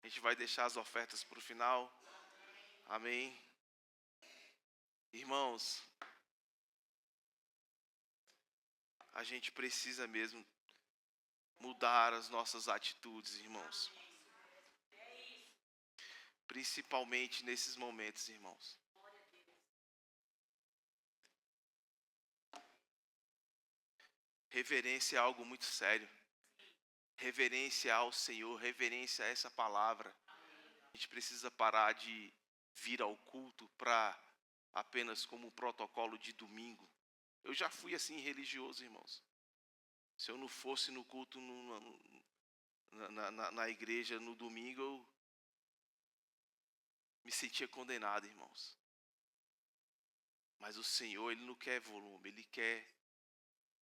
gente vai deixar as ofertas para o final. Amém. Irmãos, a gente precisa mesmo mudar as nossas atitudes, irmãos. Principalmente nesses momentos, irmãos. Reverência é algo muito sério. Reverência ao Senhor, reverência a essa palavra. A gente precisa parar de vir ao culto para apenas como um protocolo de domingo. Eu já fui assim religioso, irmãos. Se eu não fosse no culto na igreja no domingo, eu me sentia condenado, irmãos. Mas o Senhor, Ele não quer volume, Ele quer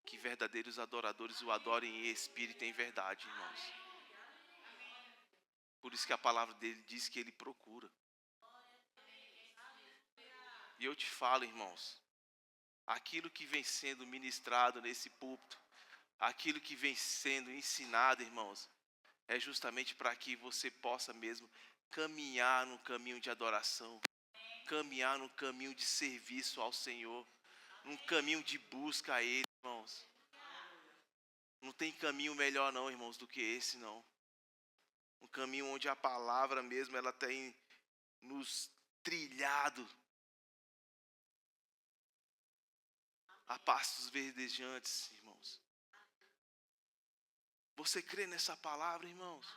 que verdadeiros adoradores o adorem em espírito e em verdade, irmãos. Por isso que a palavra dele diz que Ele procura. E eu te falo, irmãos, aquilo que vem sendo ministrado nesse púlpito, aquilo que vem sendo ensinado, irmãos, é justamente para que você possa mesmo caminhar no caminho de adoração, caminhar no caminho de serviço ao Senhor, num caminho de busca a Ele, irmãos. Não tem caminho melhor não, irmãos, do que esse, não. Um caminho onde a palavra mesmo, ela tem nos trilhado a pastos verdejantes, irmãos. Você crê nessa palavra, irmãos?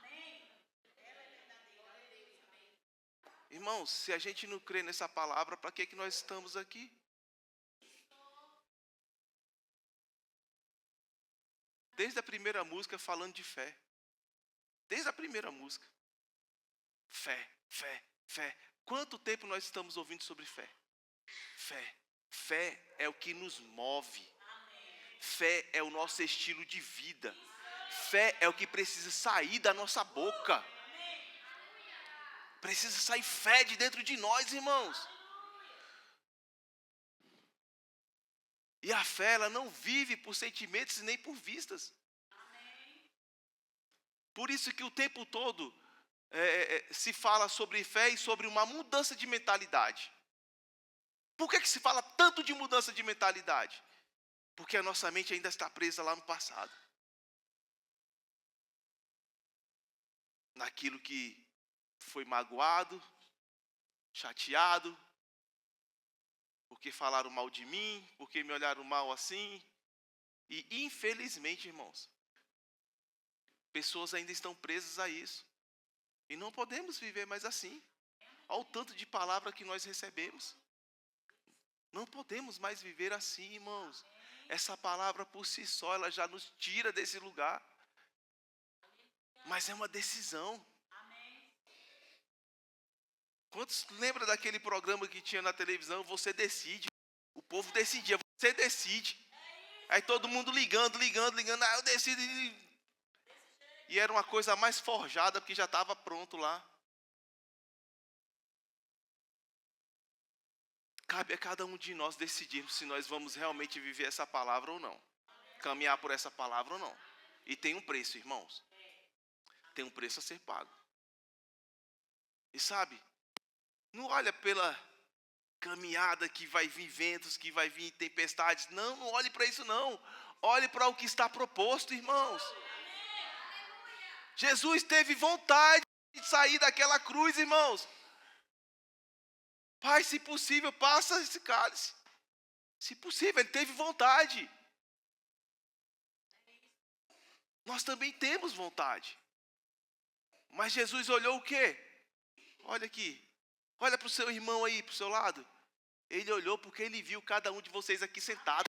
Irmãos, se a gente não crê nessa palavra, para que nós estamos aqui? Desde a primeira música falando de fé. Desde a primeira música. Fé, fé, fé. Quanto tempo nós estamos ouvindo sobre fé? Fé. Fé é o que nos move. Fé é o nosso estilo de vida. Fé é o que precisa sair da nossa boca. Precisa sair fé de dentro de nós, irmãos. E a fé, ela não vive por sentimentos nem por vistas. Por isso que o tempo todo se fala sobre fé e sobre uma mudança de mentalidade. Por que se fala tanto de mudança de mentalidade? Porque a nossa mente ainda está presa lá no passado. Naquilo que foi magoado, chateado, porque falaram mal de mim, porque me olharam mal assim. E infelizmente, irmãos, pessoas ainda estão presas a isso. E não podemos viver mais assim. Olha o tanto de palavra que nós recebemos. Não podemos mais viver assim, irmãos. Essa palavra por si só, ela já nos tira desse lugar. Mas é uma decisão. Quantos lembram daquele programa que tinha na televisão? Você decide. O povo decidia, você decide. Aí todo mundo ligando. Ah, eu decido. E era uma coisa mais forjada, porque já estava pronto lá. Cabe a cada um de nós decidirmos se nós vamos realmente viver essa palavra ou não. Caminhar por essa palavra ou não. E tem um preço, irmãos. Tem um preço a ser pago. E sabe, não olha pela caminhada que vai vir ventos, que vai vir tempestades. Não olhe para isso não. Olhe para o que está proposto, irmãos. Jesus teve vontade de sair daquela cruz, irmãos. Pai, se possível, passa esse cálice. Se possível, ele teve vontade. Nós também temos vontade. Mas Jesus olhou o quê? Olha aqui. Olha para o seu irmão aí, para o seu lado. Ele olhou porque ele viu cada um de vocês aqui sentado.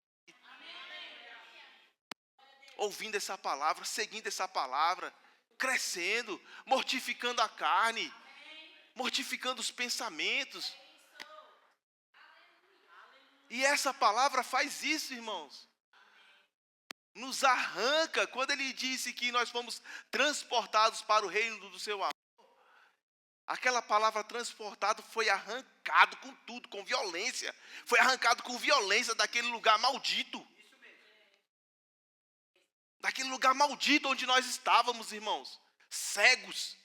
Ouvindo essa palavra, seguindo essa palavra. Crescendo, mortificando a carne. Mortificando os pensamentos. E essa palavra faz isso, irmãos. Nos arranca, quando ele disse que nós fomos transportados para o reino do seu amor. Aquela palavra transportado foi arrancado com tudo, com violência. Foi arrancado com violência daquele lugar maldito. Daquele lugar maldito onde nós estávamos, irmãos. Cegos.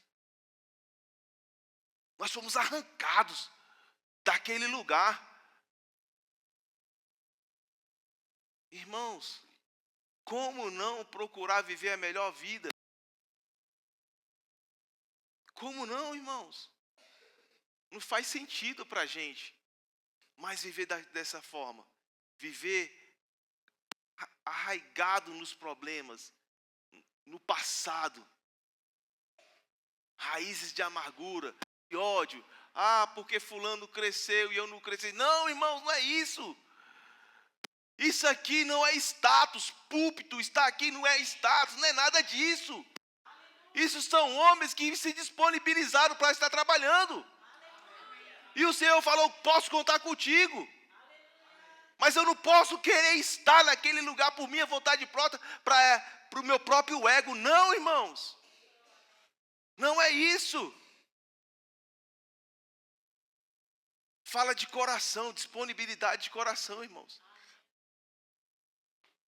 Nós fomos arrancados daquele lugar. Irmãos, como não procurar viver a melhor vida? Como não, irmãos? Não faz sentido para a gente. Mas viver dessa forma, viver arraigado nos problemas, no passado, raízes de amargura, de ódio. Ah, porque fulano cresceu e eu não cresci. Não, irmãos, não é isso. Isso aqui não é status. Púlpito está aqui não é status, não é nada disso. Isso são homens que se disponibilizaram para estar trabalhando. E o Senhor falou, posso contar contigo. Mas eu não posso querer estar naquele lugar por minha vontade própria, para o meu próprio ego. Não, irmãos. Não é isso. Fala de coração, disponibilidade de coração, irmãos.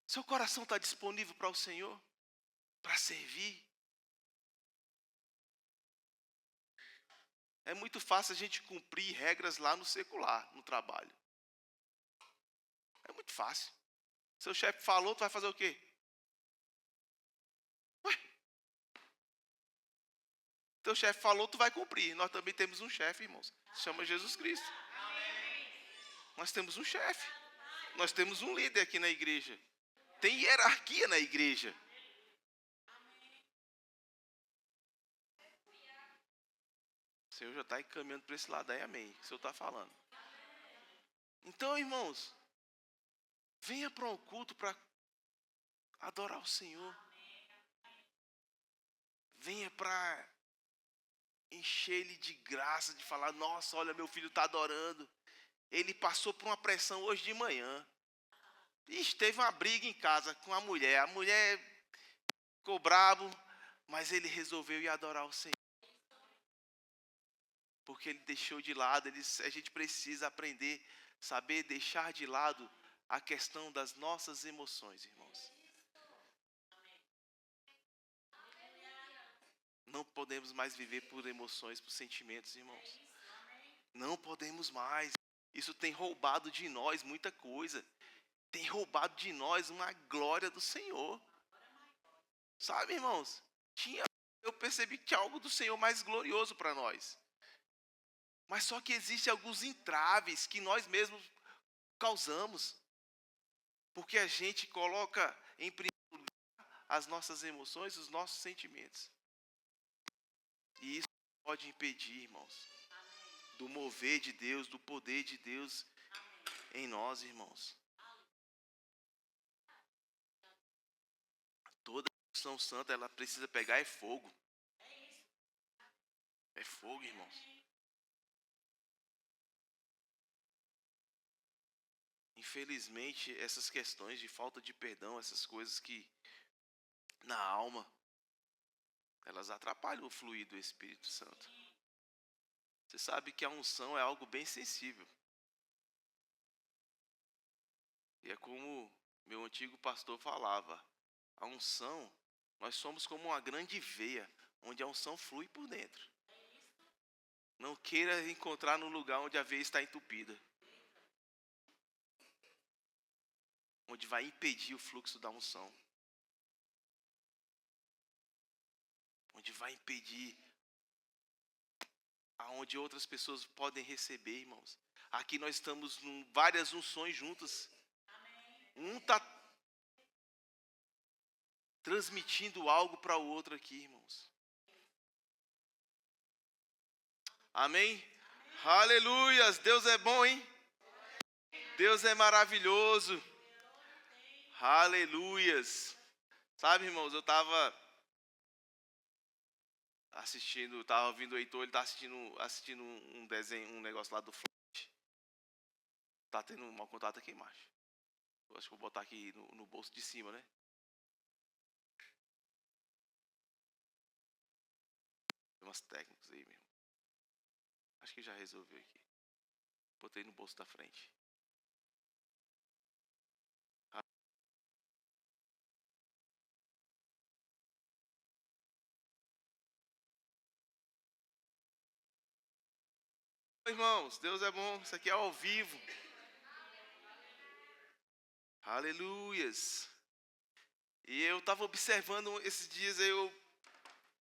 Seu coração está disponível para o Senhor? Para servir? É muito fácil a gente cumprir regras lá no secular, no trabalho. É muito fácil. Seu chefe falou, tu vai fazer o quê? Ué? Teu chefe falou, tu vai cumprir. Nós também temos um chefe, irmãos. Se chama Jesus Cristo. Nós temos um chefe. Nós temos um líder aqui na igreja. Tem hierarquia na igreja. O Senhor já está encaminhando para esse lado aí, amém. O Senhor está falando. Então, irmãos, venha para um culto para adorar o Senhor. Venha para encher ele de graça, de falar, nossa, olha, meu filho está adorando. Ele passou por uma pressão hoje de manhã. Ixi, teve uma briga em casa com a mulher. A mulher ficou bravo, mas ele resolveu ir adorar o Senhor. Porque ele deixou de lado, a gente precisa aprender, saber deixar de lado a questão das nossas emoções, irmãos. Não podemos mais viver por emoções, por sentimentos, irmãos. Não podemos mais. Isso tem roubado de nós muita coisa. Tem roubado de nós uma glória do Senhor. Sabe, irmãos? Eu percebi que tinha algo do Senhor mais glorioso para nós. Mas só que existem alguns entraves que nós mesmos causamos. Porque a gente coloca em primeiro lugar as nossas emoções, os nossos sentimentos. E isso pode impedir, irmãos, do mover de Deus, do poder de Deus em nós, irmãos. Toda unção santa, ela precisa pegar fogo. É fogo, irmãos. Infelizmente, essas questões de falta de perdão, essas coisas que na alma, elas atrapalham o fluir do Espírito Santo. Você sabe que a unção é algo bem sensível. E é como meu antigo pastor falava, a unção, nós somos como uma grande veia, onde a unção flui por dentro. Não queira encontrar no lugar onde a veia está entupida. Onde vai impedir o fluxo da unção. Onde vai impedir aonde outras pessoas podem receber, irmãos. Aqui nós estamos em várias unções juntas. Um está transmitindo algo para o outro aqui, irmãos. Amém? Aleluias! Deus é bom, hein? Deus é maravilhoso. Aleluias! Sabe, irmãos, eu estava ouvindo o Heitor, ele está assistindo um desenho, um negócio lá do Flash. Tá tendo um mau contato aqui embaixo. Eu acho que vou botar aqui no bolso de cima, né? Tem umas técnicas aí mesmo. Acho que já resolveu aqui. Botei no bolso da frente. Irmãos, Deus é bom. Isso aqui é ao vivo. Aleluias. E eu estava observando esses dias, eu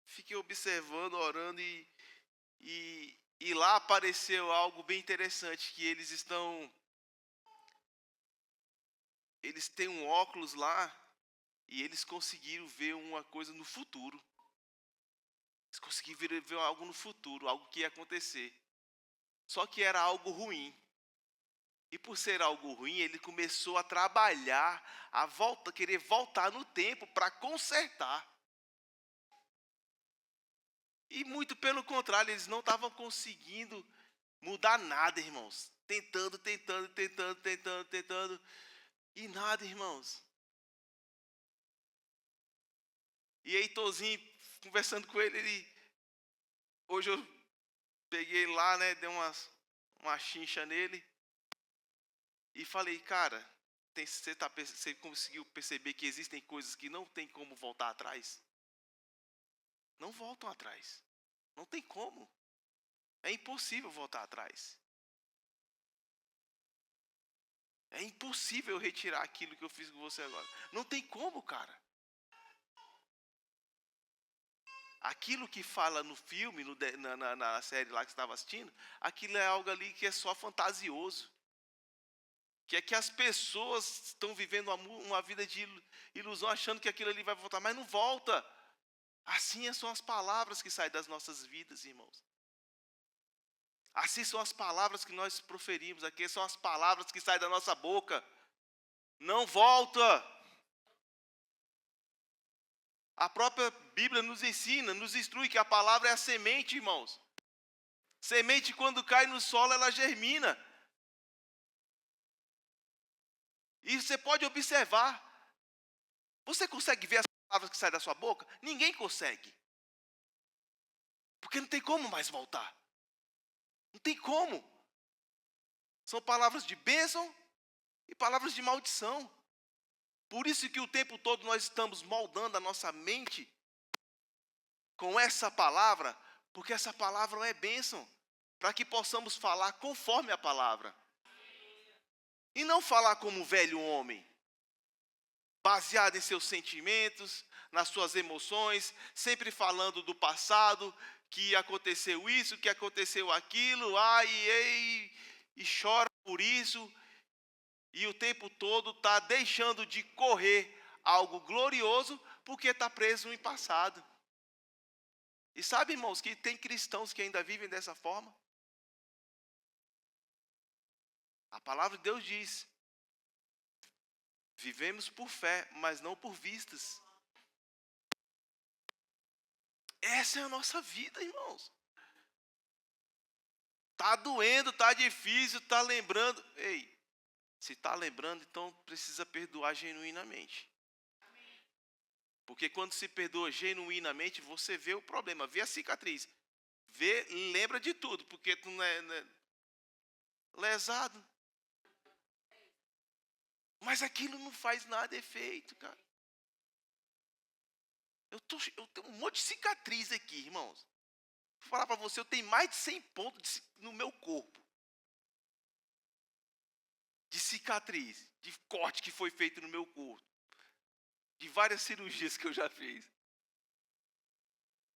fiquei observando, orando e lá apareceu algo bem interessante, que eles têm um óculos lá e eles conseguiram ver uma coisa no futuro. Eles conseguiram ver algo no futuro, algo que ia acontecer. Só que era algo ruim. E por ser algo ruim, ele começou a trabalhar, querer voltar no tempo para consertar. E muito pelo contrário, eles não estavam conseguindo mudar nada, irmãos. Tentando. E nada, irmãos. E aí, Tozinho, conversando com ele, hoje eu peguei lá, né, dei uma chincha nele. E falei, cara, você conseguiu perceber que existem coisas que não tem como voltar atrás? Não voltam atrás. Não tem como. É impossível voltar atrás. É impossível retirar aquilo que eu fiz com você agora. Não tem como, cara. Aquilo que fala no filme, na série lá que você estava assistindo, aquilo é algo ali que é só fantasioso. Que é que as pessoas estão vivendo uma vida de ilusão, achando que aquilo ali vai voltar, mas não volta. Assim são as palavras que saem das nossas vidas, irmãos. Assim são as palavras que nós proferimos aqui, são as palavras que saem da nossa boca. Não volta. A própria Bíblia nos ensina, nos instrui que a palavra é a semente, irmãos. Semente, quando cai no solo, ela germina. E você pode observar. Você consegue ver as palavras que saem da sua boca? Ninguém consegue. Porque não tem como mais voltar. Não tem como. São palavras de bênção e palavras de maldição. Por isso que o tempo todo nós estamos moldando a nossa mente com essa palavra, porque essa palavra é bênção, para que possamos falar conforme a palavra. E não falar como o velho homem, baseado em seus sentimentos, nas suas emoções, sempre falando do passado, que aconteceu isso, que aconteceu aquilo, ai, ei, e chora por isso, e o tempo todo está deixando de correr algo glorioso, porque está preso em passado. E sabe, irmãos, que tem cristãos que ainda vivem dessa forma? A palavra de Deus diz: vivemos por fé, mas não por vistas. Essa é a nossa vida, irmãos. Tá doendo, tá difícil, tá lembrando. Ei, se tá lembrando, então precisa perdoar genuinamente. Porque quando se perdoa genuinamente, você vê o problema, vê a cicatriz, lembra de tudo, porque tu não é lesado. Mas aquilo não faz nada efeito, cara. Eu tenho um monte de cicatriz aqui, irmãos. Vou falar para você, eu tenho mais de 100 pontos no meu corpo. De cicatriz, de corte que foi feito no meu corpo. De várias cirurgias que eu já fiz.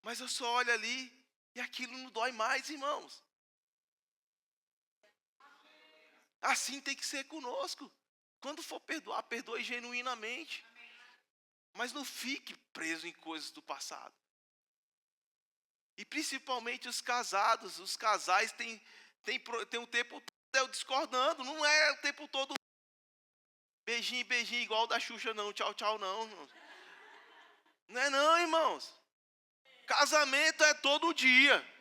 Mas eu só olho ali e aquilo não dói mais, irmãos. Assim tem que ser conosco. Quando for perdoar, perdoe genuinamente. Mas não fique preso em coisas do passado. E principalmente os casados. Os casais têm um tempo todo discordando. Não é o tempo todo beijinho, beijinho igual o da Xuxa, não. Tchau, tchau, não. Não é não, irmãos. Casamento é todo dia.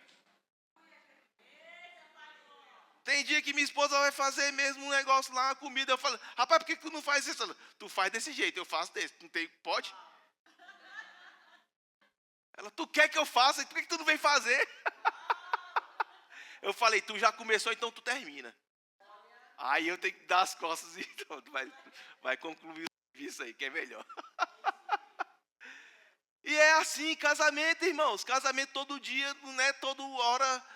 Tem dia que minha esposa vai fazer mesmo um negócio lá, uma comida. Eu falo, rapaz, por que tu não faz isso? Tu faz desse jeito, eu faço desse. Não tem, pode? Ela, tu quer que eu faça? Por que tu não vem fazer? Eu falei, tu já começou, então tu termina. Aí eu tenho que dar as costas e então, tu vai concluir o serviço aí, que é melhor. E é assim, casamento, irmãos. Casamento todo dia, não é toda hora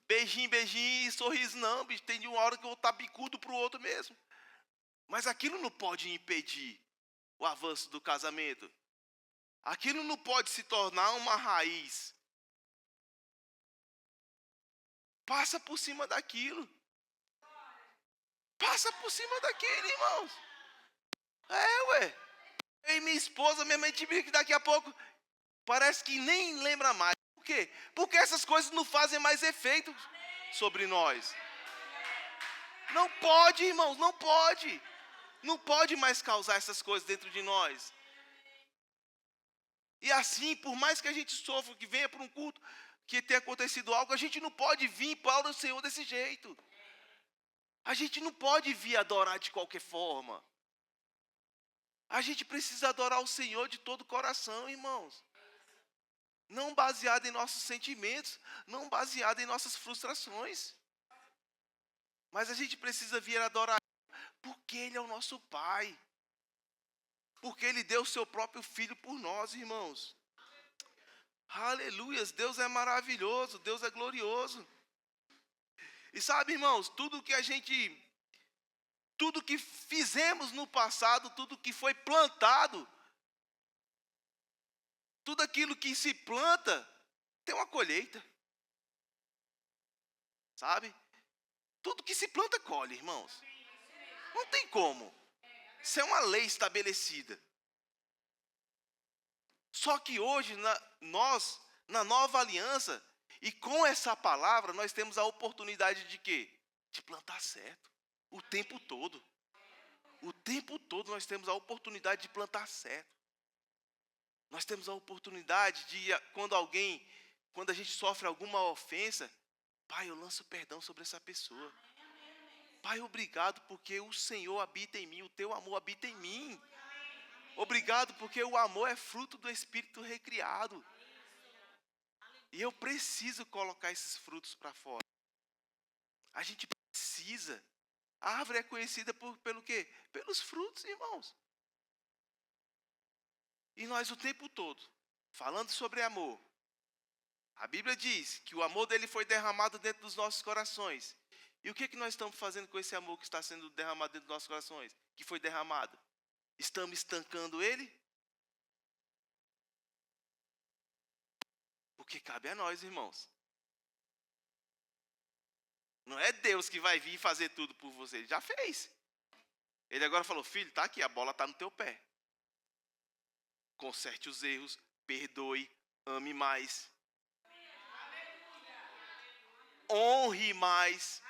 beijinho, beijinho, sorriso não, bicho. Tem de uma hora que eu vou estar bicudo pro outro mesmo. Mas aquilo não pode impedir o avanço do casamento. Aquilo não pode se tornar uma raiz. Passa por cima daquilo. Passa por cima daquilo, irmãos. Ué. Eu e minha esposa, minha mãe te que daqui a pouco parece que nem lembra mais. Por quê? Porque essas coisas não fazem mais efeito sobre nós. Não pode, irmãos, não pode. Não pode mais causar essas coisas dentro de nós. E assim, por mais que a gente sofra, que venha para um culto, que tenha acontecido algo, a gente não pode vir para o Senhor desse jeito. A gente não pode vir adorar de qualquer forma. A gente precisa adorar o Senhor de todo o coração, irmãos. Não baseado em nossos sentimentos, não baseado em nossas frustrações. Mas a gente precisa vir adorar porque Ele é o nosso Pai. Porque Ele deu o seu próprio Filho por nós, irmãos. Aleluias, Deus é maravilhoso, Deus é glorioso. E sabe, irmãos, tudo que fizemos no passado, tudo que foi plantado, tudo aquilo que se planta, tem uma colheita. Sabe? Tudo que se planta, colhe, irmãos. Não tem como. Isso é uma lei estabelecida. Só que hoje, nós, na nova aliança, e com essa palavra, nós temos a oportunidade de quê? De plantar certo. O tempo todo. O tempo todo nós temos a oportunidade de plantar certo. Nós temos a oportunidade de, quando a gente sofre alguma ofensa, Pai, eu lanço perdão sobre essa pessoa. Pai, obrigado porque o Senhor habita em mim, o teu amor habita em mim. Obrigado porque o amor é fruto do Espírito recriado. E eu preciso colocar esses frutos para fora. A gente precisa. A árvore é conhecida pelo quê? Pelos frutos, irmãos. E nós o tempo todo, falando sobre amor. A Bíblia diz que o amor dele foi derramado dentro dos nossos corações. E o que nós estamos fazendo com esse amor que está sendo derramado dentro dos nossos corações? Que foi derramado? Estamos estancando ele? Porque cabe a nós, irmãos. Não é Deus que vai vir fazer tudo por você. Ele já fez. Ele agora falou, filho, está aqui, a bola está no teu pé. Conserte os erros, perdoe, ame mais. Honre mais.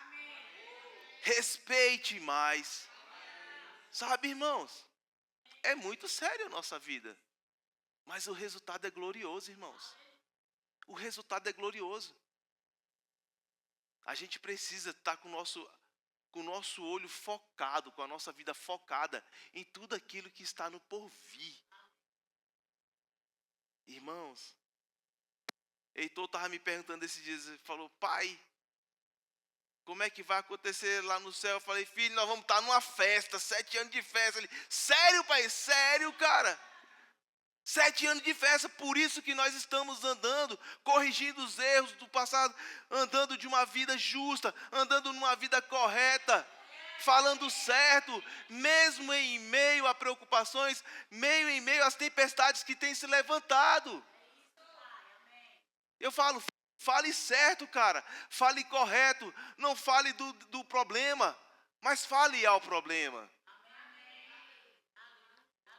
Respeite mais. Sabe, irmãos? É muito sério a nossa vida. Mas o resultado é glorioso, irmãos. O resultado é glorioso. A gente precisa estar com o nosso olho focado, com a nossa vida focada em tudo aquilo que está no porvir. Irmãos, Heitor estava me perguntando esses dias, ele falou, pai, como é que vai acontecer lá no céu? Eu falei, filho, nós vamos estar numa festa, 7 anos de festa. Ele, sério, pai? Sério, cara? 7 anos de festa, por isso que nós estamos andando, corrigindo os erros do passado, andando de uma vida justa, andando numa vida correta, falando certo, mesmo em meio a preocupações, em meio às tempestades que têm se levantado. Eu falo, fale certo, cara, fale correto, não fale do problema, mas fale ao problema.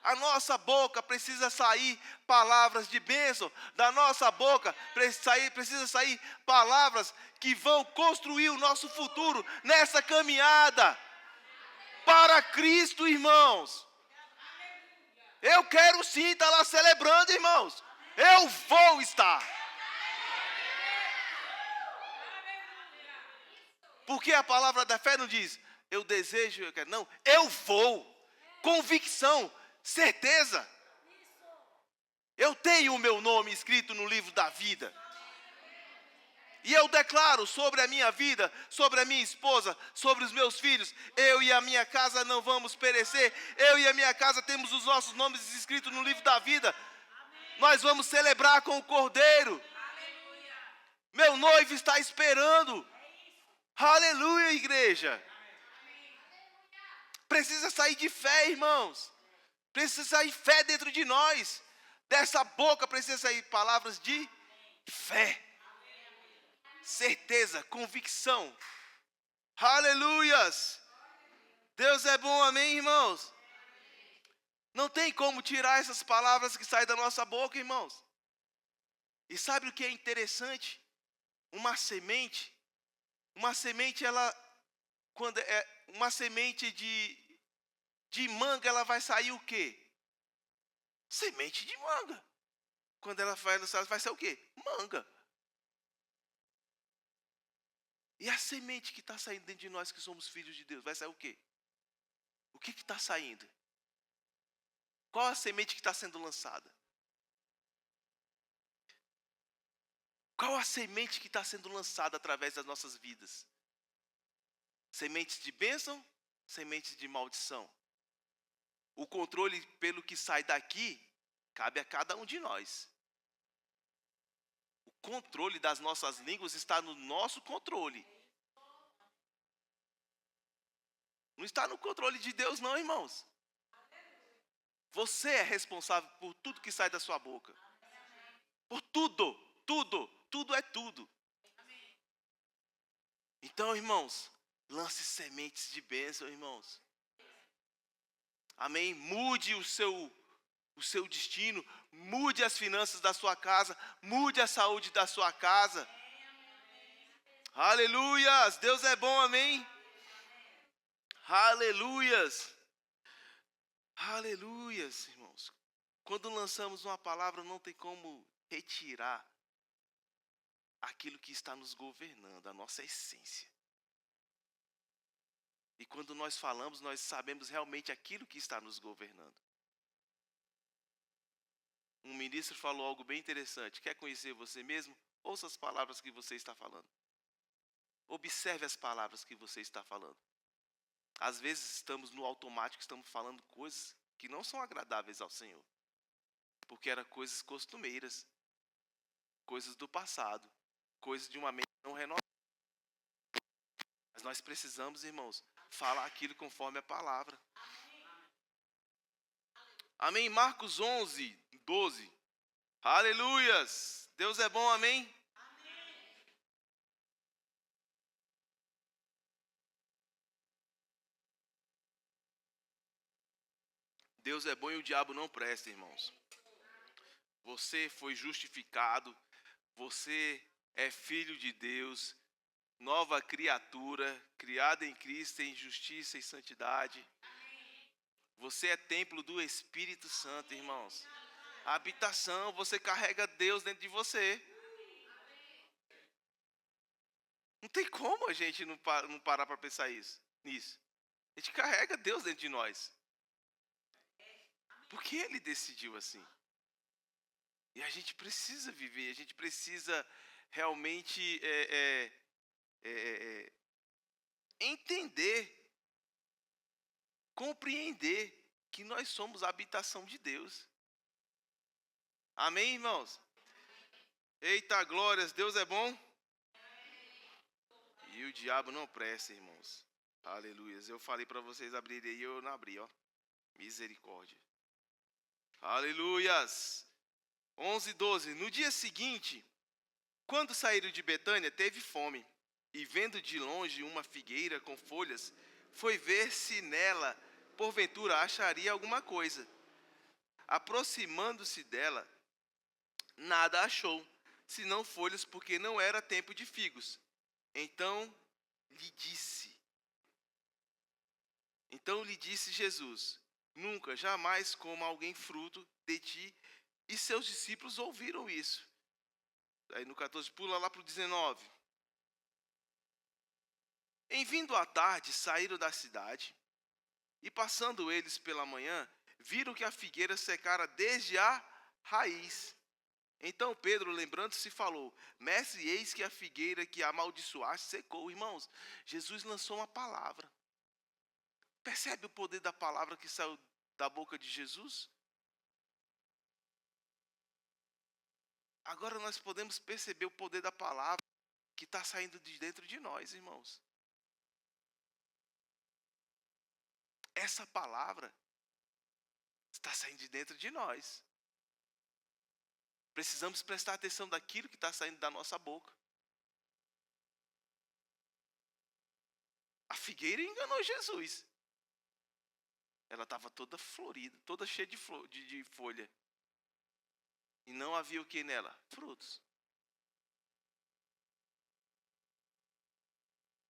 A nossa boca precisa sair palavras de bênção. Da nossa boca precisa sair palavras que vão construir o nosso futuro nessa caminhada. Para Cristo, irmãos. Eu quero sim estar lá celebrando, irmãos. Eu vou estar. Porque a palavra da fé não diz, eu desejo, eu quero. Não, eu vou. Convicção. Certeza. Eu tenho o meu nome escrito no livro da vida. E eu declaro sobre a minha vida, sobre a minha esposa, sobre os meus filhos, eu e a minha casa não vamos perecer. Eu e a minha casa temos os nossos nomes escritos no livro da vida. Nós vamos celebrar com o Cordeiro. Meu noivo está esperando. Aleluia, igreja. Precisa sair de fé, irmãos. Precisa sair fé dentro de nós. Dessa boca precisa sair palavras de fé. Certeza, convicção. Aleluias. Deus é bom, amém, irmãos? Não tem como tirar essas palavras que saem da nossa boca, irmãos. E sabe o que é interessante? Uma semente, ela, quando é uma semente de manga, ela vai sair o quê? Semente de manga. Quando ela vai sair o quê? Manga. E a semente que está saindo dentro de nós, que somos filhos de Deus, vai sair o quê? O que está saindo? Qual a semente que está sendo lançada? Qual a semente que está sendo lançada através das nossas vidas? Sementes de bênção, sementes de maldição. O controle pelo que sai daqui cabe a cada um de nós. O controle das nossas línguas está no nosso controle. Não está no controle de Deus, não, irmãos. Você é responsável por tudo que sai da sua boca. Por tudo, tudo é tudo. Então, irmãos, lance sementes de bênção, irmãos. Amém? Mude o seu destino, mude as finanças da sua casa, mude a saúde da sua casa. Aleluias! Deus é bom, amém? Aleluias! Aleluias, irmãos. Quando lançamos uma palavra, não tem como retirar aquilo que está nos governando, a nossa essência. E quando nós falamos, nós sabemos realmente aquilo que está nos governando. Um ministro falou algo bem interessante. Quer conhecer você mesmo? Ouça as palavras que você está falando. Observe as palavras que você está falando. Às vezes estamos no automático, estamos falando coisas que não são agradáveis ao Senhor. Porque eram coisas costumeiras, coisas do passado, coisas de uma mente não renovada. Mas nós precisamos, irmãos, falar aquilo conforme a palavra. Amém? Marcos 11, 12. Aleluias! Deus é bom, amém? Deus é bom e o diabo não presta, irmãos. Você foi justificado, você é filho de Deus, nova criatura, criada em Cristo em justiça e santidade. Você é templo do Espírito Santo, irmãos. A habitação, você carrega Deus dentro de você. Não tem como a gente não parar para pensar nisso. A gente carrega Deus dentro de nós. Porque Ele decidiu assim. E a gente precisa viver, a gente precisa realmente entender, compreender que nós somos a habitação de Deus. Amém, irmãos? Eita glórias, Deus é bom? E o diabo não presta, irmãos. Aleluias. Eu falei para vocês abrirem aí, eu não abri, ó. Misericórdia. Aleluias. 11, 12. No dia seguinte, quando saíram de Betânia, teve fome. E vendo de longe uma figueira com folhas, foi ver se nela, porventura, acharia alguma coisa. Aproximando-se dela, nada achou, senão folhas, porque não era tempo de figos. Então lhe disse Jesus: nunca, jamais coma alguém fruto de ti. E seus discípulos ouviram isso. Aí no 14, pula lá para o 19. Em vindo à tarde, saíram da cidade, e passando eles pela manhã, viram que a figueira secara desde a raiz. Então Pedro, lembrando-se, falou: mestre, eis que a figueira que amaldiçoaste secou. Irmãos, Jesus lançou uma palavra. Percebe o poder da palavra que saiu da boca de Jesus? Agora nós podemos perceber o poder da palavra que está saindo de dentro de nós, irmãos. Essa palavra está saindo de dentro de nós. Precisamos prestar atenção daquilo que está saindo da nossa boca. A figueira enganou Jesus. Ela estava toda florida, toda cheia de folha. E não havia o que nela? Frutos.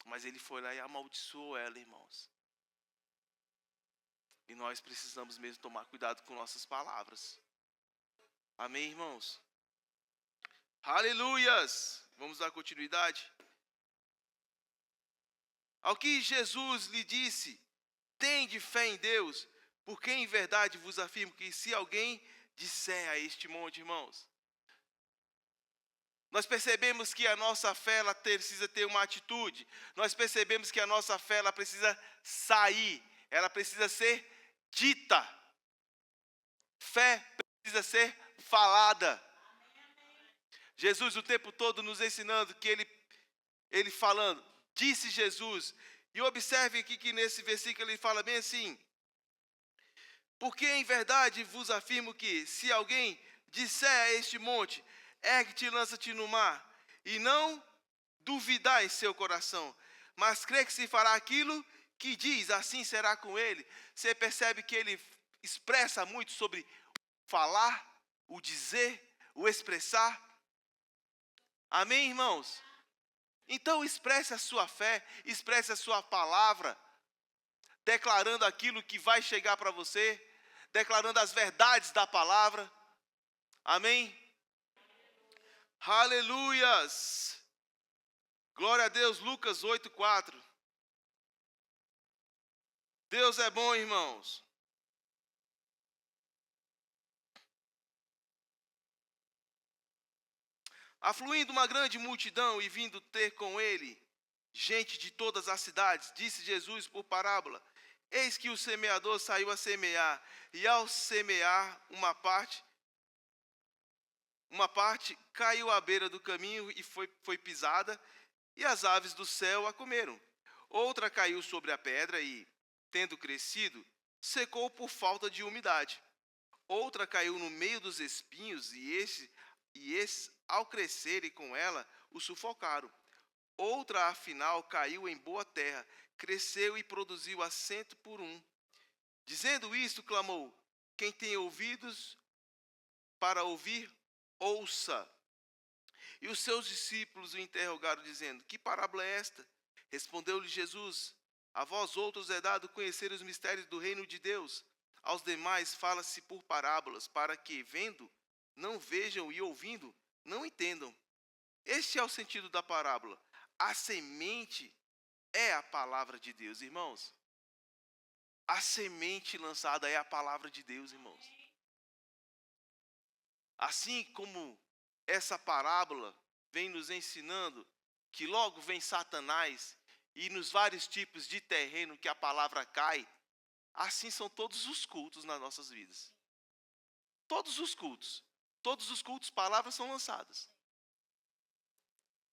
Mas ele foi lá e amaldiçoou ela, irmãos. E nós precisamos mesmo tomar cuidado com nossas palavras. Amém, irmãos? Aleluias! Vamos dar continuidade? Ao que Jesus lhe disse: tende fé em Deus, porque em verdade vos afirmo que se alguém disser a este monte, irmãos, nós percebemos que a nossa fé ela precisa ter uma atitude. Nós percebemos que a nossa fé ela precisa sair, ela precisa ser dita. Fé precisa ser falada. Jesus o tempo todo nos ensinando que ele falando, disse Jesus. E observe aqui que nesse versículo ele fala bem assim: porque em verdade vos afirmo que se alguém disser a este monte, ergue-te e lança-te no mar, e não duvidar em seu coração, mas crê que se fará aquilo que diz, assim será com ele. Você percebe que ele expressa muito sobre falar, o dizer, o expressar. Amém, irmãos? Então expresse a sua fé, expresse a sua palavra, declarando aquilo que vai chegar para você, declarando as verdades da palavra. Amém? Aleluias! Glória a Deus, Lucas 8:4. Deus é bom, irmãos. Afluindo uma grande multidão e vindo ter com ele gente de todas as cidades, disse Jesus por parábola: eis que o semeador saiu a semear, e ao semear uma parte caiu à beira do caminho e foi pisada, e as aves do céu a comeram. Outra caiu sobre a pedra e, tendo crescido, secou por falta de umidade. Outra caiu no meio dos espinhos, e esses, ao crescerem com ela, o sufocaram. Outra, afinal, caiu em boa terra, cresceu e produziu a 100 por 1. Dizendo isto, clamou: quem tem ouvidos para ouvir, ouça. E os seus discípulos o interrogaram, dizendo: que parábola é esta? Respondeu-lhe Jesus: a vós outros é dado conhecer os mistérios do reino de Deus. Aos demais fala-se por parábolas, para que, vendo, não vejam, e ouvindo, não entendam. Este é o sentido da parábola. A semente é a palavra de Deus, irmãos. A semente lançada é a palavra de Deus, irmãos. Assim como essa parábola vem nos ensinando que logo vem Satanás e nos vários tipos de terreno que a palavra cai, assim são todos os cultos nas nossas vidas. Todos os cultos, palavras são lançadas.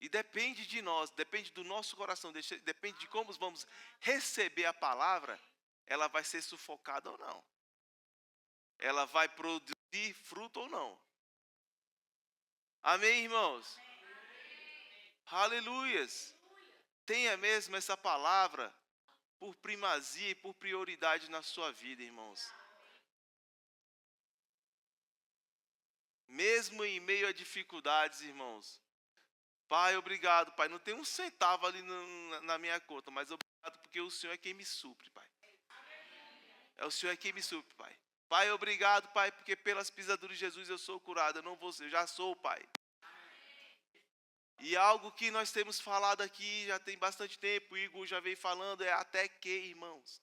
E depende de nós, depende do nosso coração, depende de como vamos receber a palavra, ela vai ser sufocada ou não. Ela vai produzir fruto ou não. Amém, irmãos? Aleluias. Tenha mesmo essa palavra por primazia e por prioridade na sua vida, irmãos. Mesmo em meio a dificuldades, irmãos. Pai, obrigado, Pai. Não tem um centavo ali na minha conta, mas obrigado porque o Senhor é quem me supre, Pai. É o Senhor é quem me supre, Pai. Pai, obrigado, Pai, porque pelas pisaduras de Jesus eu sou curado. Eu não vou ser, eu já sou, Pai. E algo que nós temos falado aqui já tem bastante tempo, o Igor já veio falando, é até que, irmãos.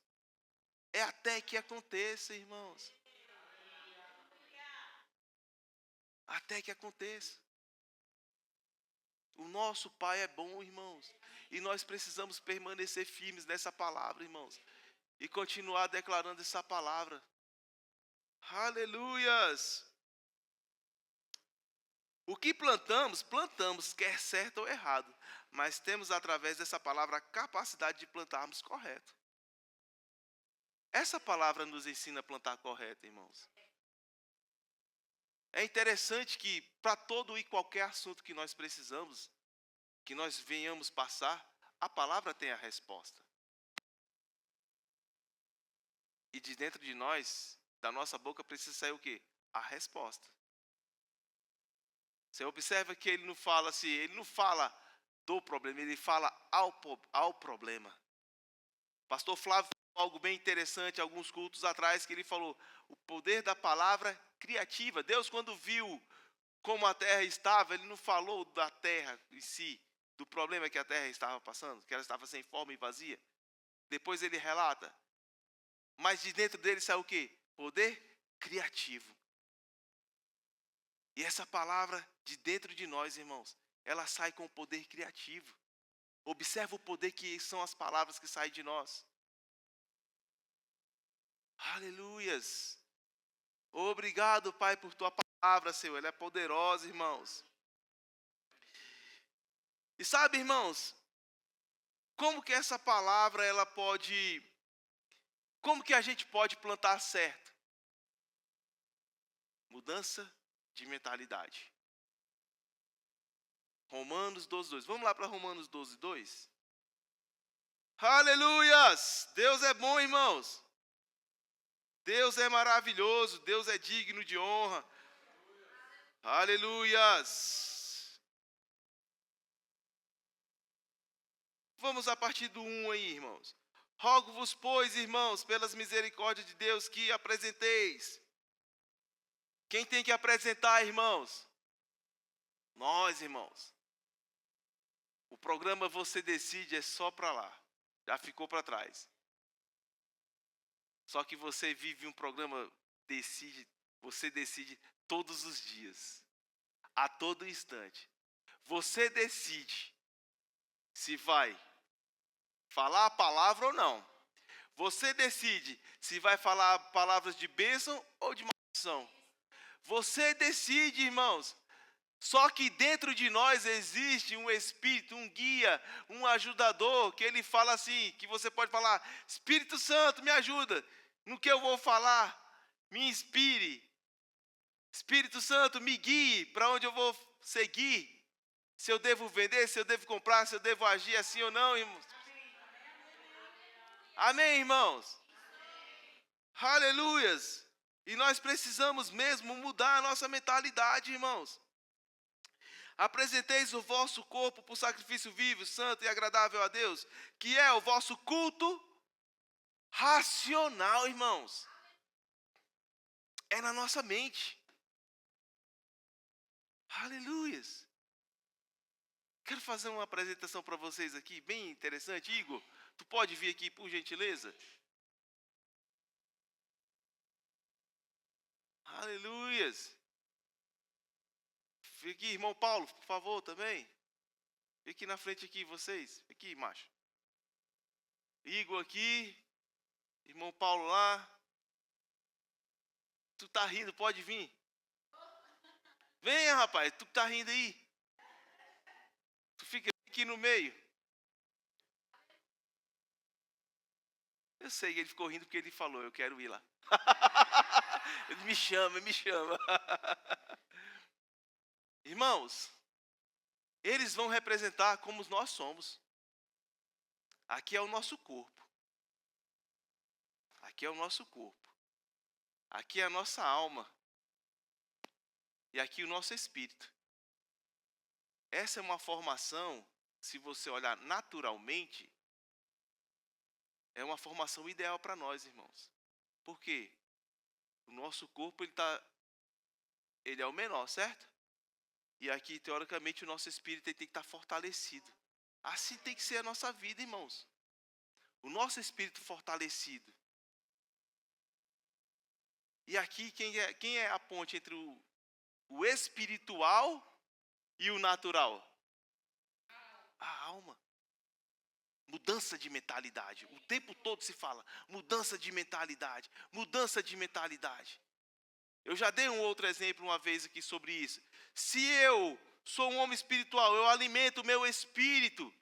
É até que aconteça, irmãos. Até que aconteça. O nosso Pai é bom, irmãos. E nós precisamos permanecer firmes nessa palavra, irmãos. E continuar declarando essa palavra. Aleluias! O que plantamos, plantamos, quer certo ou errado. Mas temos, através dessa palavra, a capacidade de plantarmos correto. Essa palavra nos ensina a plantar correto, irmãos. É interessante que, para todo e qualquer assunto que nós precisamos, que nós venhamos passar, a palavra tem a resposta. E de dentro de nós, da nossa boca, precisa sair o quê? A resposta. Você observa que ele não fala assim, ele não fala do problema, ele fala ao problema. Pastor Flávio falou algo bem interessante alguns cultos atrás, que ele falou, o poder da palavra criativa. Deus, quando viu como a terra estava, ele não falou da terra em si, do problema que a terra estava passando, que ela estava sem forma e vazia. Depois ele relata, mas de dentro dele saiu o quê? Poder criativo. E essa palavra de dentro de nós, irmãos, ela sai com poder criativo. Observa o poder que são as palavras que saem de nós. Aleluias. Obrigado, Pai, por tua palavra, Senhor. Ela é poderosa, irmãos. E sabe, irmãos, como que essa palavra, como que a gente pode plantar certo? Mudança de mentalidade. Romanos 12:2. Vamos lá para Romanos 12:2? Aleluias! Deus é bom, irmãos. Deus é maravilhoso. Deus é digno de honra. Aleluias! Vamos a partir do 1 aí, irmãos. Rogo-vos, pois, irmãos, pelas misericórdias de Deus, que apresenteis. Quem tem que apresentar, irmãos? Nós, irmãos. O programa Você Decide é só para lá. Já ficou para trás. Só que você vive um programa você decide todos os dias. A todo instante. Você decide se vai falar a palavra ou não. Você decide se vai falar palavras de bênção ou de maldição. Você decide, irmãos. Só que dentro de nós existe um espírito, um guia, um ajudador, que ele fala assim, que você pode falar, Espírito Santo, me ajuda, no que eu vou falar, me inspire. Espírito Santo, me guie para onde eu vou seguir. Se eu devo vender, se eu devo comprar, se eu devo agir assim ou não, irmãos. Amém, irmãos? Aleluias! E nós precisamos mesmo mudar a nossa mentalidade, irmãos. Apresenteis o vosso corpo por sacrifício vivo, santo e agradável a Deus, que é o vosso culto racional, irmãos. É na nossa mente. Aleluias. Quero fazer uma apresentação para vocês aqui, bem interessante. Igor, tu pode vir aqui, por gentileza? Aleluias. Fique aqui, irmão Paulo, por favor, também. Fique aqui na frente aqui, vocês. Fique aqui, macho. Igor aqui. Irmão Paulo lá. Tu tá rindo, pode vir. Venha, rapaz, tu tá rindo aí. Tu fica aqui no meio. Eu sei que ele ficou rindo porque ele falou, eu quero ir lá. Ele me chama, me chama. Irmãos, eles vão representar como nós somos. Aqui é o nosso corpo. Aqui é o nosso corpo. Aqui é a nossa alma. E aqui o nosso espírito. Essa é uma formação, se você olhar naturalmente, é uma formação ideal para nós, irmãos. Por quê? O nosso corpo, ele é o menor, certo? E aqui, teoricamente, o nosso espírito tem que estar fortalecido. Assim tem que ser a nossa vida, irmãos. O nosso espírito fortalecido. E aqui, quem é a ponte entre o espiritual e o natural? A alma. Mudança de mentalidade. O tempo todo se fala, mudança de mentalidade, mudança de mentalidade. Eu já dei um outro exemplo uma vez aqui sobre isso. Se eu sou um homem espiritual, eu alimento o meu espírito.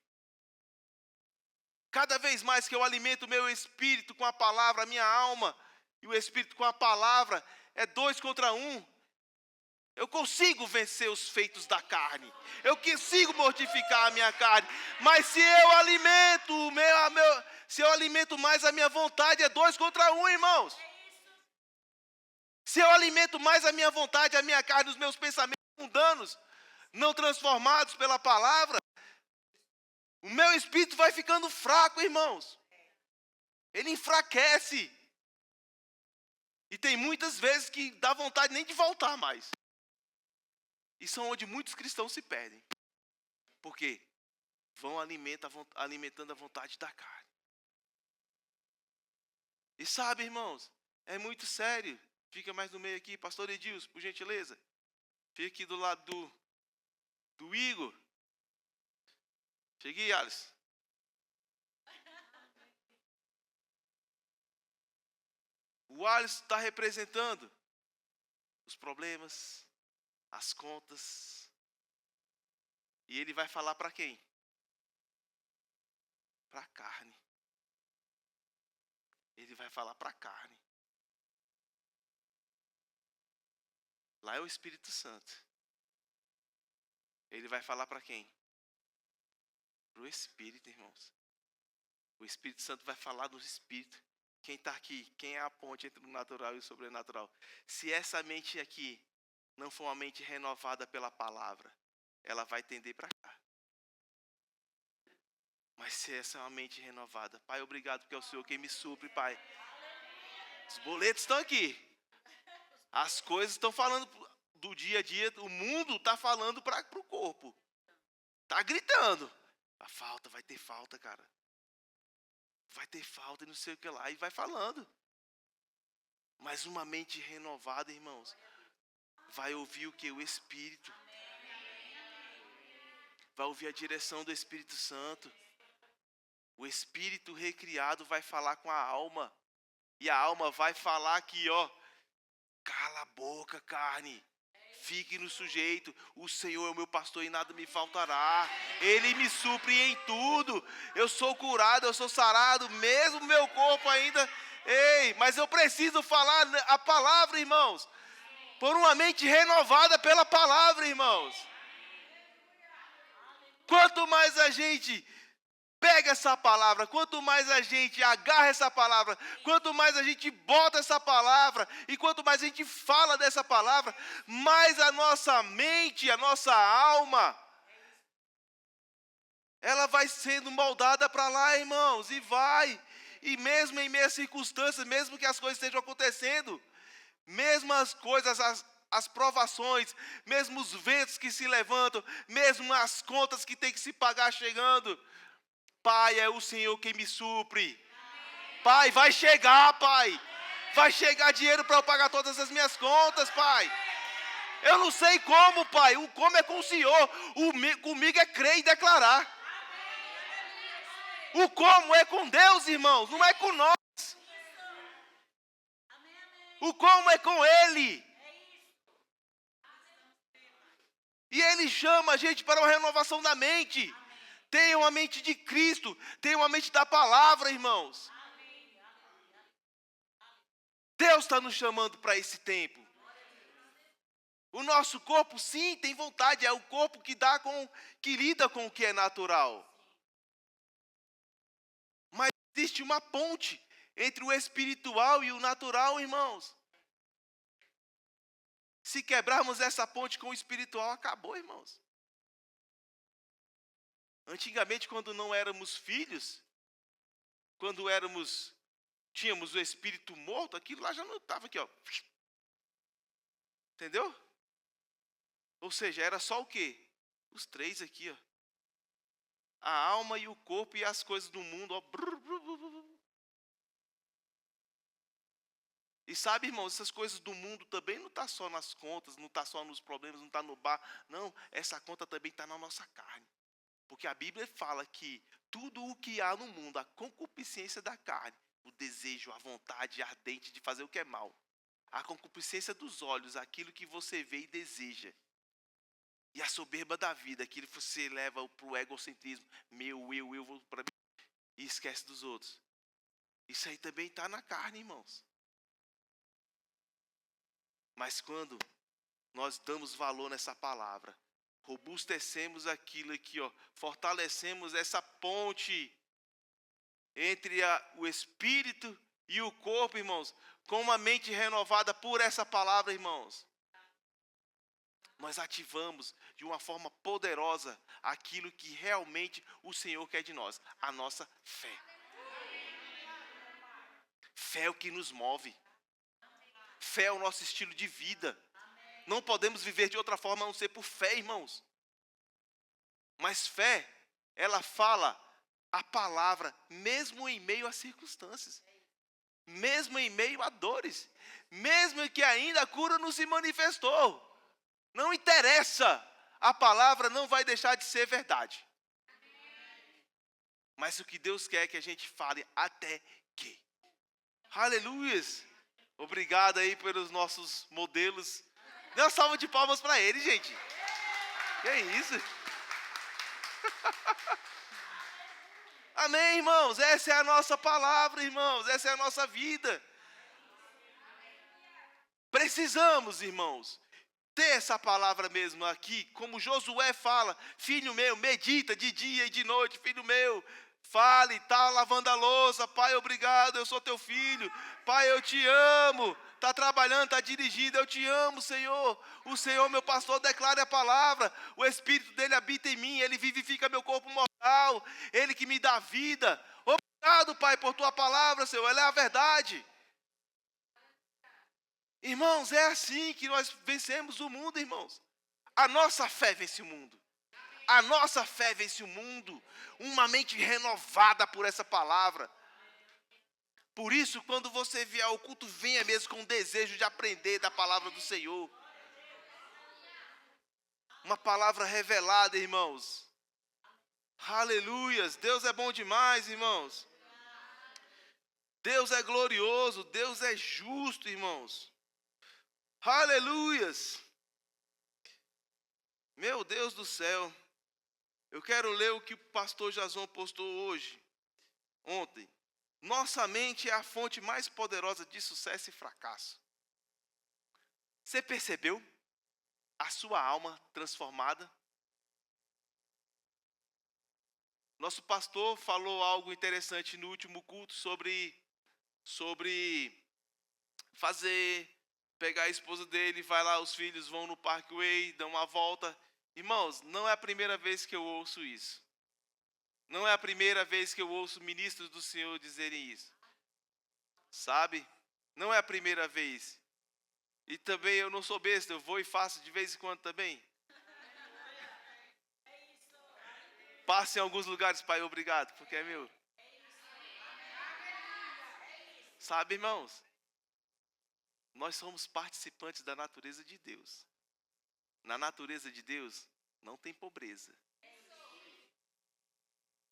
Cada vez mais que eu alimento o meu espírito com a palavra, a minha alma e o espírito com a palavra, é 2 contra 1. Eu consigo vencer os feitos da carne. Eu consigo mortificar a minha carne. Mas se eu alimento se eu alimento mais a minha vontade, é 2 contra 1, irmãos. Se eu alimento mais a minha vontade, a minha carne, os meus pensamentos mundanos, não transformados pela palavra, o meu espírito vai ficando fraco, irmãos. Ele enfraquece. E tem muitas vezes que dá vontade nem de voltar mais. E são onde muitos cristãos se perdem. Por quê? Vão alimentando a vontade da carne. E sabe, irmãos, é muito sério. Fica mais no meio aqui, pastor Edilson, por gentileza. Fica aqui do lado do Igor. Cheguei, Alisson. O Alisson está representando os problemas, as contas. E ele vai falar para quem? Para a carne. Ele vai falar para a carne. Lá é o Espírito Santo. Ele vai falar para quem? Para o Espírito, irmãos. O Espírito Santo vai falar do Espírito. Quem está aqui? Quem é a ponte entre o natural e o sobrenatural? Se essa mente aqui não for uma mente renovada pela palavra, ela vai tender para cá. Mas se essa é uma mente renovada, Pai, obrigado porque é o Senhor quem me supre, Pai. Os boletos estão aqui. As coisas estão falando do dia a dia. O mundo está falando para o corpo. Está gritando. A falta, vai ter falta, cara. Vai ter falta e não sei o que lá. E vai falando. Mas uma mente renovada, irmãos, vai ouvir o que? O Espírito. Vai ouvir a direção do Espírito Santo. O Espírito recriado vai falar com a alma. E a alma vai falar aqui, ó. Cala a boca, carne. Fique no sujeito. O Senhor é o meu pastor e nada me faltará. Ele me supre em tudo. Eu sou curado, eu sou sarado, mesmo meu corpo ainda. Ei, mas eu preciso falar a palavra, irmãos. Por uma mente renovada pela palavra, irmãos. Quanto mais a gente pega essa palavra, quanto mais a gente agarra essa palavra, quanto mais a gente bota essa palavra, e quanto mais a gente fala dessa palavra, mais a nossa mente, a nossa alma, ela vai sendo moldada para lá, irmãos, e vai. E mesmo em meias circunstâncias, mesmo que as coisas estejam acontecendo, mesmo as coisas, as provações, mesmo os ventos que se levantam, mesmo as contas que tem que se pagar chegando, Pai, é o Senhor quem me supre. Pai, vai chegar, Pai. Vai chegar dinheiro para eu pagar todas as minhas contas, Pai. Eu não sei como, Pai. O como é com o Senhor. Comigo é crer e declarar. O como é com Deus, irmãos. Não é com nós. O como é com Ele. E Ele chama a gente para uma renovação da mente. Tenha uma mente de Cristo. Tenha uma mente da palavra, irmãos. Deus está nos chamando para esse tempo. O nosso corpo, sim, tem vontade. É o corpo que lida com o que é natural. Mas existe uma ponte entre o espiritual e o natural, irmãos. Se quebrarmos essa ponte com o espiritual, acabou, irmãos. Antigamente, quando não éramos filhos, quando tínhamos o espírito morto, aquilo lá já não estava aqui, ó. Entendeu? Ou seja, era só o quê? Os 3 aqui, ó. A alma e o corpo e as coisas do mundo, ó. E sabe, irmãos, essas coisas do mundo também não está só nas contas, não está só nos problemas, não está no bar. Não, essa conta também está na nossa carne. Porque a Bíblia fala que tudo o que há no mundo, a concupiscência da carne, o desejo, a vontade ardente de fazer o que é mal, A concupiscência dos olhos, aquilo que você vê e deseja. E a soberba da vida, aquilo que você leva para o egocentrismo. Eu vou para mim. E esquece dos outros. Isso aí também está na carne, irmãos. Mas quando nós damos valor nessa palavra, robustecemos aquilo aqui, fortalecemos essa ponte entre o espírito e o corpo, irmãos, com uma mente renovada por essa palavra, irmãos. Nós ativamos de uma forma poderosa aquilo que realmente o Senhor quer de nós, a nossa fé. Fé é o que nos move. Fé é o nosso estilo de vida. Não podemos viver de outra forma a não ser por fé, irmãos. Mas fé, ela fala a palavra mesmo em meio às circunstâncias. Mesmo em meio a dores. Mesmo que ainda a cura não se manifestou. Não interessa. A palavra não vai deixar de ser verdade. Mas o que Deus quer é que a gente fale até que. Aleluias. Obrigado aí pelos nossos modelos. Dê uma salva de palmas para ele, gente. Que é isso? Amém, irmãos? Essa é a nossa palavra, irmãos. Essa é a nossa vida. Precisamos, irmãos, ter essa palavra mesmo aqui. Como Josué fala, filho meu, medita de dia e de noite, filho meu. Fale, está lavando a louça, pai, obrigado, eu sou teu filho. Pai, eu te amo. Está trabalhando, está dirigindo, eu te amo, Senhor. O Senhor, meu pastor, declara a palavra. O Espírito dele habita em mim, ele vivifica meu corpo mortal. Ele que me dá vida. Obrigado, Pai, por tua palavra, Senhor, ela é a verdade. Irmãos, é assim que nós vencemos o mundo, irmãos. A nossa fé vence o mundo. A nossa fé vence o mundo. Uma mente renovada por essa palavra. Por isso, quando você vier ao culto, venha mesmo com o desejo de aprender da palavra do Senhor. Uma palavra revelada, irmãos. Aleluias. Deus é bom demais, irmãos. Deus é glorioso. Deus é justo, irmãos. Aleluias. Meu Deus do céu. Eu quero ler o que o pastor Jason postou ontem. Nossa mente é a fonte mais poderosa de sucesso e fracasso. Você percebeu a sua alma transformada? Nosso pastor falou algo interessante no último culto sobre pegar a esposa dele, vai lá, os filhos vão no Parkway, dão uma volta. Irmãos, não é a primeira vez que eu ouço isso. Não é a primeira vez que eu ouço ministros do Senhor dizerem isso. Sabe? Não é a primeira vez. E também eu não sou besta, eu vou e faço de vez em quando também. Passe em alguns lugares, Pai, obrigado, porque é meu. Sabe, irmãos? Nós somos participantes da natureza de Deus. Na natureza de Deus não tem pobreza.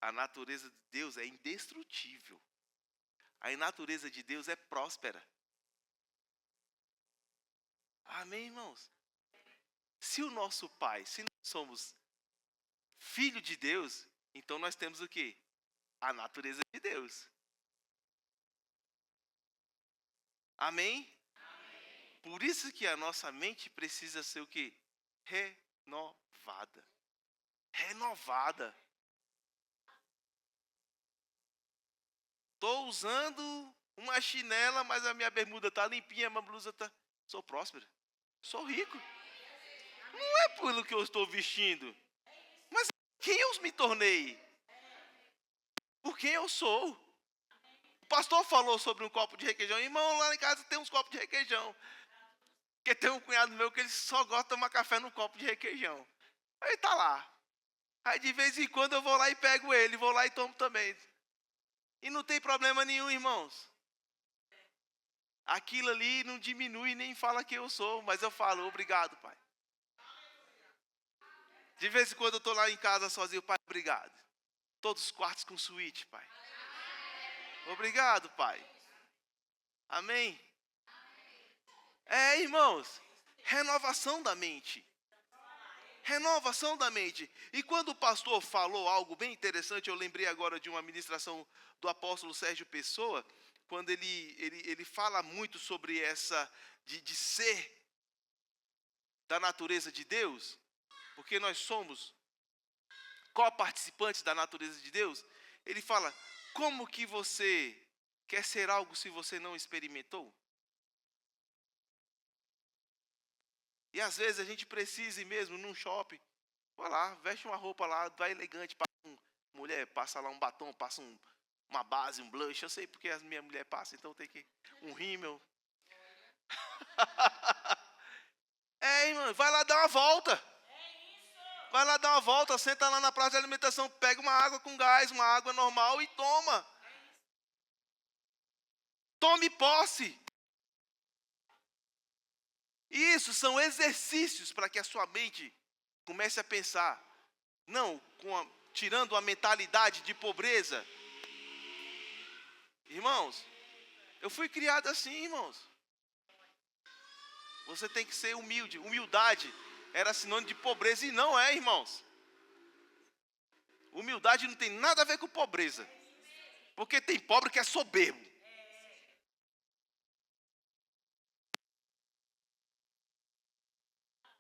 A natureza de Deus é indestrutível. A natureza de Deus é próspera. Amém, irmãos? Se o nosso Pai, se nós somos filho de Deus, então nós temos o quê? A natureza de Deus. Amém? Amém? Por isso que a nossa mente precisa ser o quê? Renovada. Renovada. Estou usando uma chinela, mas a minha bermuda está limpinha, a minha blusa está... Sou próspero. Sou rico. Não é pelo que eu estou vestindo, mas quem eu me tornei. Por quem eu sou. O pastor falou sobre um copo de requeijão. Irmão, lá em casa tem uns copos de requeijão. Porque tem um cunhado meu que ele só gosta de tomar café no copo de requeijão. Aí tá lá. Aí de vez em quando eu vou lá e pego ele, vou lá e tomo também. E não tem problema nenhum, irmãos. Aquilo ali não diminui nem fala que eu sou, mas eu falo, obrigado, Pai. De vez em quando eu estou lá em casa sozinho, Pai, obrigado. Todos os quartos com suíte, Pai. Obrigado, Pai. Amém? Irmãos, renovação da mente. Renovação da mente. E quando o pastor falou algo bem interessante, eu lembrei agora de uma ministração do apóstolo Sérgio Pessoa, quando ele fala muito sobre essa, de ser da natureza de Deus, porque nós somos co-participantes da natureza de Deus. Ele fala, como que você quer ser algo se você não experimentou? E às vezes a gente precisa ir mesmo num shopping. Vai lá, veste uma roupa lá, vai elegante, mulher, passa lá um batom, passa uma base, um blush. Eu sei porque a minha mulher passa, então tem que um rímel. Irmão, vai lá dar uma volta. Vai lá dar uma volta, senta lá na praça de alimentação, pega uma água com gás, uma água normal e toma. Tome posse. Isso são exercícios para que a sua mente comece a pensar. Não, tirando a mentalidade de pobreza. Irmãos, eu fui criado assim, irmãos. Você tem que ser humilde. Humildade era sinônimo de pobreza e não é, irmãos. Humildade não tem nada a ver com pobreza. Porque tem pobre que é soberbo.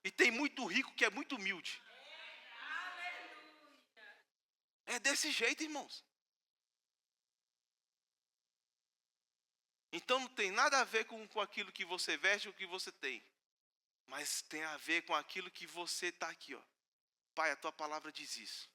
E tem muito rico que é muito humilde. É desse jeito, irmãos. Então não tem nada a ver com aquilo que você veste ou que você tem. Mas tem a ver com aquilo que você está aqui, ó. Pai, a tua palavra diz isso.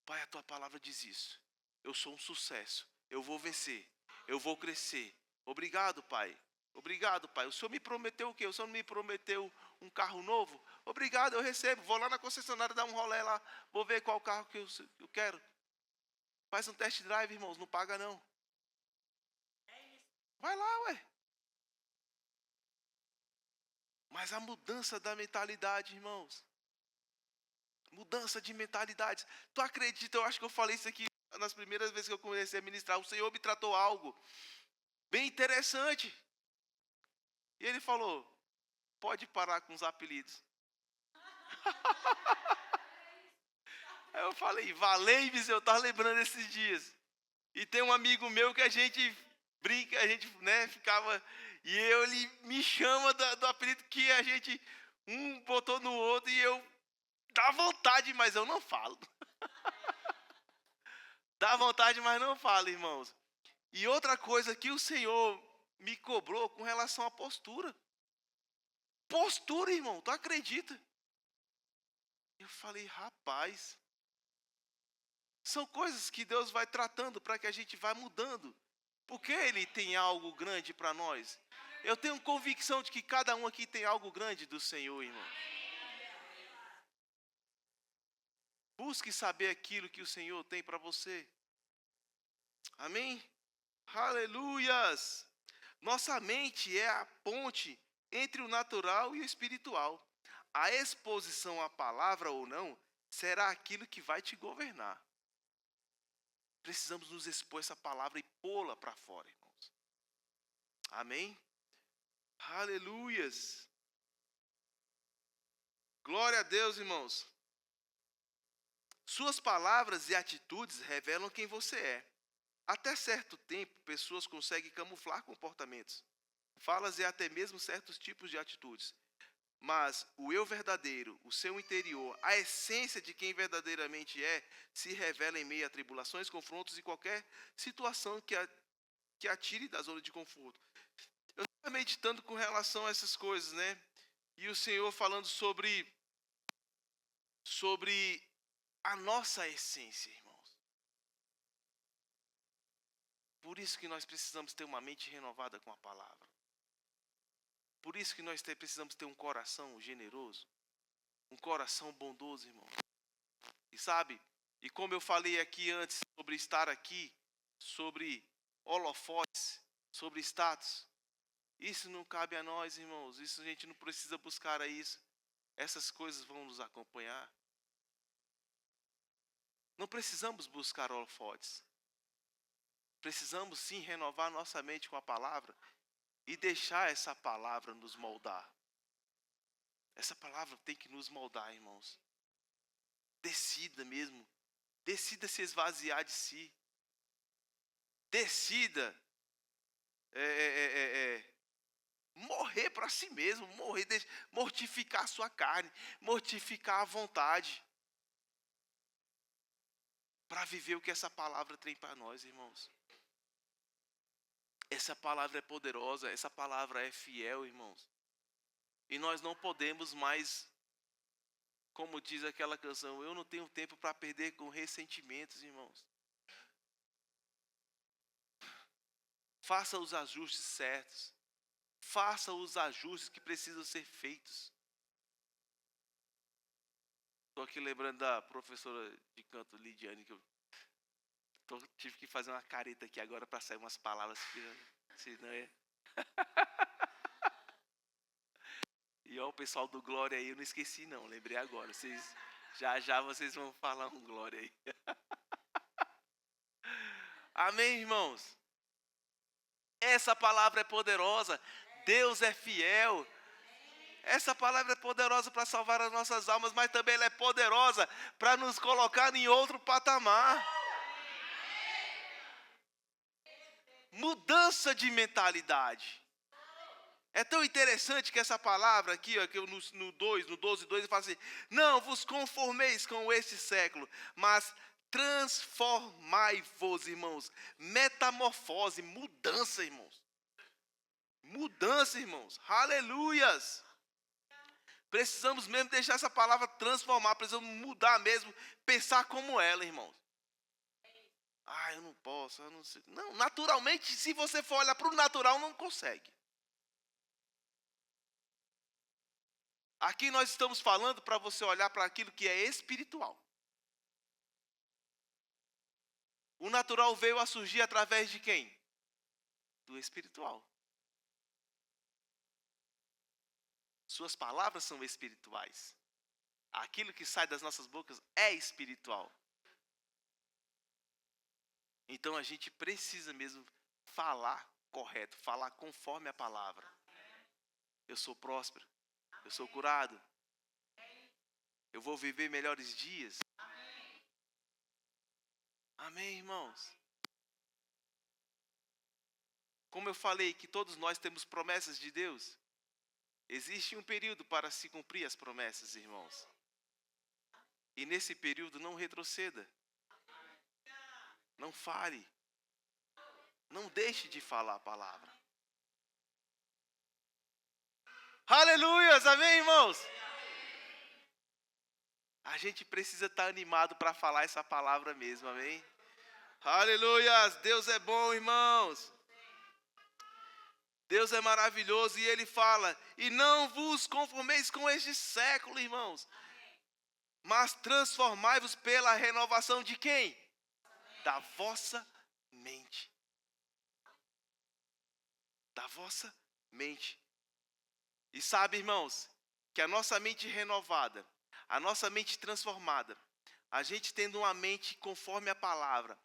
Pai, a tua palavra diz isso. Eu sou um sucesso. Eu vou vencer. Eu vou crescer. Obrigado, Pai. Obrigado, Pai. O Senhor me prometeu o quê? O Senhor me prometeu um carro novo? Obrigado, eu recebo. Vou lá na concessionária dar um rolê lá. Vou ver qual carro que eu quero. Faz um test drive, irmãos. Não paga, não. Vai lá, ué. Mas a mudança da mentalidade, irmãos. Mudança de mentalidades. Tu acredita? Eu acho que eu falei isso aqui nas primeiras vezes que eu comecei a ministrar. O Senhor me tratou algo bem interessante. E Ele falou, pode parar com os apelidos. Aí eu falei, valei-me, eu estava lembrando esses dias. E tem um amigo meu que a gente brinca, a gente ficava... E ele me chama do apelido que a gente um botou no outro e eu... Dá vontade, mas eu não falo. Dá vontade, mas não falo, irmãos. E outra coisa que o Senhor me cobrou com relação à postura. Postura, irmão, tu acredita? Eu falei, rapaz, são coisas que Deus vai tratando para que a gente vá mudando. Porque Ele tem algo grande para nós. Eu tenho convicção de que cada um aqui tem algo grande do Senhor, irmão. Busque saber aquilo que o Senhor tem para você. Amém? Aleluias! Nossa mente é a ponte entre o natural e o espiritual. A exposição à palavra ou não será aquilo que vai te governar. Precisamos nos expor a essa palavra e pô-la para fora, irmãos. Amém? Aleluias! Glória a Deus, irmãos. Suas palavras e atitudes revelam quem você é. Até certo tempo, pessoas conseguem camuflar comportamentos, falas e até mesmo certos tipos de atitudes. Mas o eu verdadeiro, o seu interior, a essência de quem verdadeiramente é, se revela em meio a tribulações, confrontos e qualquer situação que a tire da zona de conforto. Eu estava meditando com relação a essas coisas, né? E o Senhor falando sobre a nossa essência, irmãos. Por isso que nós precisamos ter uma mente renovada com a palavra. Por isso que nós precisamos ter um coração generoso, um coração bondoso, irmão. E sabe, e como eu falei aqui antes sobre estar aqui, sobre holofotes, sobre status, isso não cabe a nós, irmãos. Isso a gente não precisa buscar a isso. Essas coisas vão nos acompanhar. Não precisamos buscar holofotes. Precisamos sim renovar nossa mente com a palavra e deixar essa palavra nos moldar. Essa palavra tem que nos moldar, irmãos. Decida mesmo. Decida se esvaziar de si. Decida morrer para si mesmo, mortificar a sua carne, mortificar a vontade, para viver o que essa palavra tem para nós, irmãos. Essa palavra é poderosa, essa palavra é fiel, irmãos. E nós não podemos mais, como diz aquela canção, eu não tenho tempo para perder com ressentimentos, irmãos. Faça os ajustes certos. Faça os ajustes que precisam ser feitos. Estou aqui lembrando da professora de canto, Lidiane, que eu tive que fazer uma careta aqui agora para sair umas palavras que senão é. E ó, o pessoal do Glória aí, eu não esqueci não, lembrei agora. Já vocês vão falar um Glória aí. Amém, irmãos? Essa palavra é poderosa. Deus é fiel. Essa palavra é poderosa para salvar as nossas almas, mas também ela é poderosa para nos colocar em outro patamar. Mudança de mentalidade. É tão interessante que essa palavra aqui, ó, que eu no 12:2, ele fala assim: não vos conformeis com este século, mas transformai-vos, irmãos. Metamorfose, mudança, irmãos. Mudança, irmãos. Aleluias. Precisamos mesmo deixar essa palavra transformar, precisamos mudar mesmo, pensar como ela, irmãos. Eu não posso, eu não sei. Não, naturalmente, se você for olhar para o natural, não consegue. Aqui nós estamos falando para você olhar para aquilo que é espiritual. O natural veio a surgir através de quem? Do espiritual. Suas palavras são espirituais. Aquilo que sai das nossas bocas é espiritual. Então a gente precisa mesmo falar correto, falar conforme a palavra. Eu sou próspero, eu sou curado, eu vou viver melhores dias. Amém, irmãos? Como eu falei que todos nós temos promessas de Deus, existe um período para se cumprir as promessas, irmãos. E nesse período não retroceda. Não fale. Não deixe de falar a palavra. Aleluias, amém, irmãos? A gente precisa estar animado para falar essa palavra mesmo, amém? Aleluias, Deus é bom, irmãos. Deus é maravilhoso e Ele fala, e não vos conformeis com este século, irmãos, mas transformai-vos pela renovação de quem? Da vossa mente. Da vossa mente. E sabe, irmãos, que a nossa mente renovada, a nossa mente transformada, a gente tendo uma mente conforme a palavra,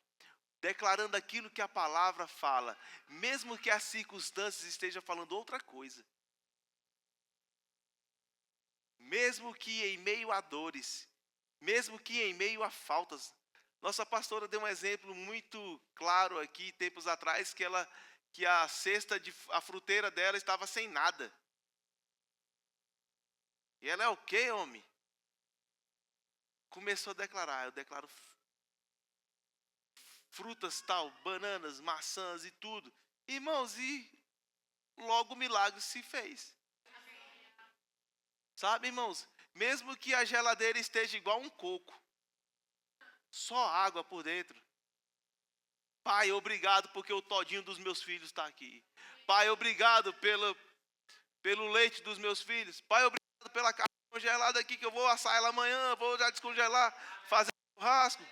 declarando aquilo que a palavra fala, mesmo que as circunstâncias estejam falando outra coisa. Mesmo que em meio a dores, mesmo que em meio a faltas. Nossa pastora deu um exemplo muito claro aqui, tempos atrás, que a a fruteira dela estava sem nada. E ela é o quê, homem? Começou a declarar, eu declaro frutas tal, bananas, maçãs e tudo. Irmãos, e logo o milagre se fez. Sabe, irmãos, mesmo que a geladeira esteja igual um coco, só água por dentro. Pai, obrigado porque o todinho dos meus filhos está aqui. Pai, obrigado pelo leite dos meus filhos. Pai, obrigado pela carne congelada aqui que eu vou assar ela amanhã, vou já descongelar, fazer churrasco.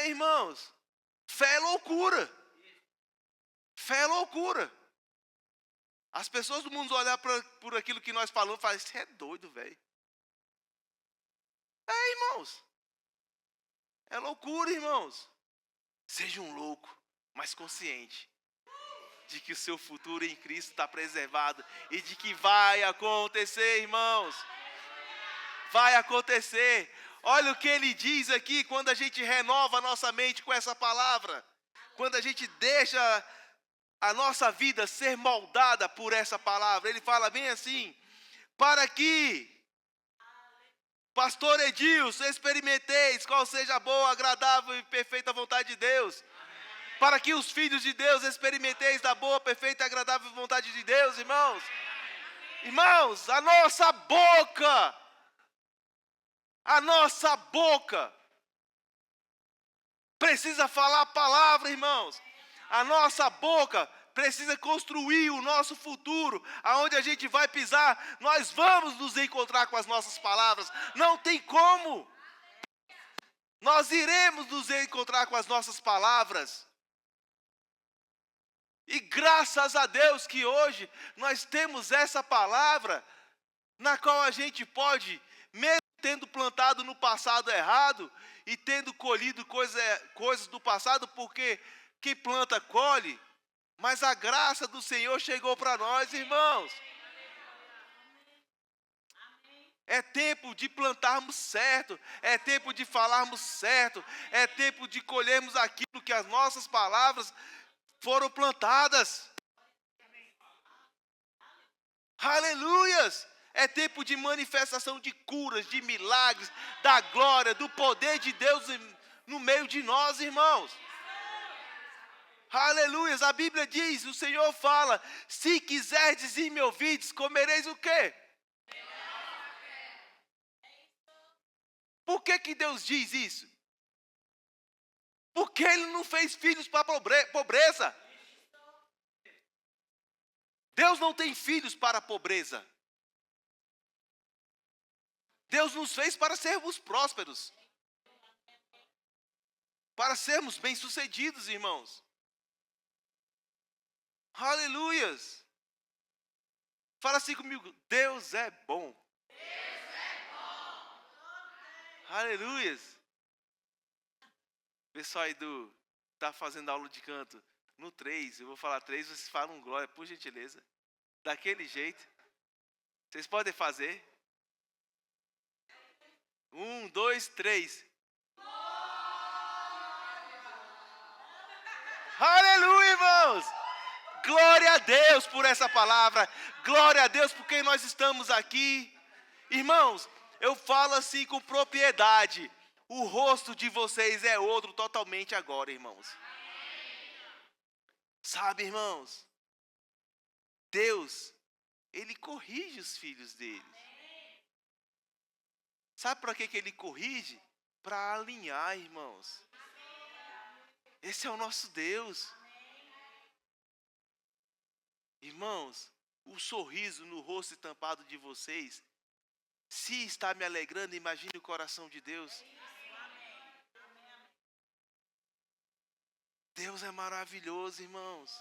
Irmãos, fé é loucura. Fé é loucura. As pessoas do mundo olhar por aquilo que nós falamos e falam, você é doido, velho. Irmãos. É loucura, irmãos. Seja um louco, mas consciente. de que o seu futuro em Cristo está preservado e de que vai acontecer, irmãos. Vai acontecer. Olha o que ele diz aqui quando a gente renova a nossa mente com essa palavra. Quando a gente deixa a nossa vida ser moldada por essa palavra. Ele fala bem assim: para que, pastor Edilson, experimenteis qual seja a boa, agradável e perfeita vontade de Deus. Para que os filhos de Deus experimenteis da boa, perfeita e agradável vontade de Deus, irmãos. Irmãos, a nossa boca precisa falar a palavra, irmãos. A nossa boca precisa construir o nosso futuro, aonde a gente vai pisar, nós vamos nos encontrar com as nossas palavras. Não tem como. Nós iremos nos encontrar com as nossas palavras. E graças a Deus que hoje nós temos essa palavra, na qual a gente pode, mesmo tendo plantado no passado errado e tendo colhido coisas do passado, porque quem planta colhe, mas a graça do Senhor chegou para nós, irmãos. É tempo de plantarmos certo, é tempo de falarmos certo, é tempo de colhermos aquilo que as nossas palavras foram plantadas. Aleluias! É tempo de manifestação de curas, de milagres, da glória, do poder de Deus no meio de nós, irmãos. Aleluias! A Bíblia diz, o Senhor fala: se quiserdes e me ouvides, comereis o quê? Por que Deus diz isso? Porque Ele não fez filhos para pobreza. Deus não tem filhos para a pobreza. Deus nos fez para sermos prósperos. Para sermos bem-sucedidos, irmãos. Aleluias. Fala assim comigo: Deus é bom. Deus é bom. Aleluias. Pessoal aí tá fazendo aula de canto. No 3, eu vou falar 3, vocês falam glória, por gentileza. Daquele jeito. Vocês podem fazer. 1, 2, 3. Aleluia, irmãos. Glória a Deus por essa palavra. Glória a Deus por quem nós estamos aqui. Irmãos, eu falo assim com propriedade. O rosto de vocês é outro totalmente agora, irmãos. Sabe, irmãos? Deus, Ele corrige os filhos dele. Sabe para que Ele corrige? Para alinhar, irmãos. Esse é o nosso Deus. Irmãos, o sorriso no rosto estampado de vocês, se está me alegrando, imagine o coração de Deus. Deus é maravilhoso, irmãos.